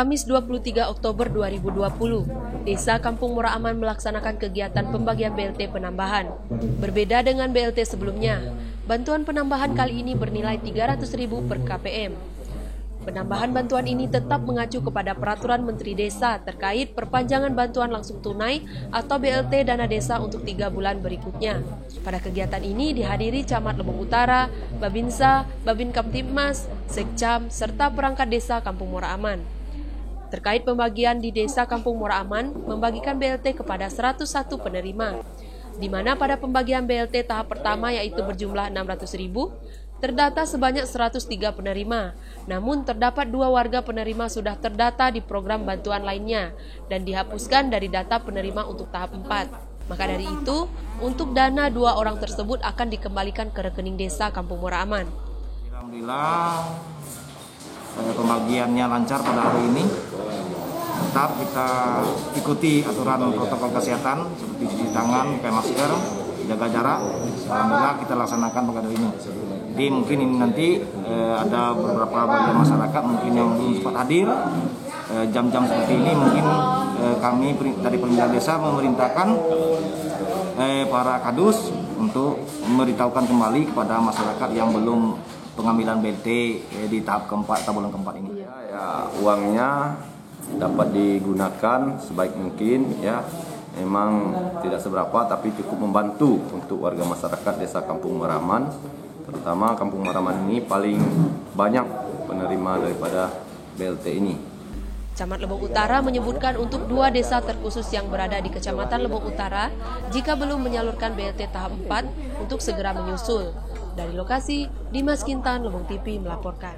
Kamis 23 Oktober 2020, Desa Kampung Muara Aman melaksanakan kegiatan pembagian BLT penambahan. Berbeda dengan BLT sebelumnya, bantuan penambahan kali ini bernilai Rp300.000 per KPM. Penambahan bantuan ini tetap mengacu kepada Peraturan Menteri Desa terkait perpanjangan bantuan langsung tunai atau BLT dana desa untuk 3 bulan berikutnya. Pada kegiatan ini dihadiri Camat Lebong Utara, Babinsa, Babin Kamtibmas, Sekcam, serta perangkat desa Kampung Muara Aman. Terkait pembagian di Desa Kampung Muara Aman, membagikan BLT kepada 101 penerima, di mana pada pembagian BLT tahap pertama yaitu berjumlah Rp600.000, terdata sebanyak 103 penerima, namun terdapat 2 warga penerima sudah terdata di program bantuan lainnya dan dihapuskan dari data penerima untuk tahap 4. Maka dari itu, untuk dana 2 orang tersebut akan dikembalikan ke rekening Desa Kampung Muara Aman. Alhamdulillah, pembagiannya lancar pada hari ini. Tetap kita ikuti aturan protokol kesehatan seperti cuci tangan, pakai masker, jaga jarak. Alhamdulillah kita laksanakan pada hari ini. Jadi mungkin ini nanti ada beberapa bagian masyarakat mungkin yang belum sempat hadir. Jam-jam seperti ini mungkin kami dari pemerintah desa memerintahkan para kadus untuk memberitahukan kembali kepada masyarakat yang belum pengambilan BLT di tahap keempat atau bulan keempat ini. Ya, uangnya dapat digunakan sebaik mungkin, ya. Memang tidak seberapa tapi cukup membantu untuk warga masyarakat Desa Kampung Muara Aman. Terutama Kampung Muara Aman ini paling banyak penerima daripada BLT ini. Camat Lebong Utara menyebutkan untuk 2 desa terkhusus yang berada di Kecamatan Lebong Utara, jika belum menyalurkan BLT tahap 4 untuk segera menyusul. Dari lokasi, Dimas Kintan, Lebong TV melaporkan.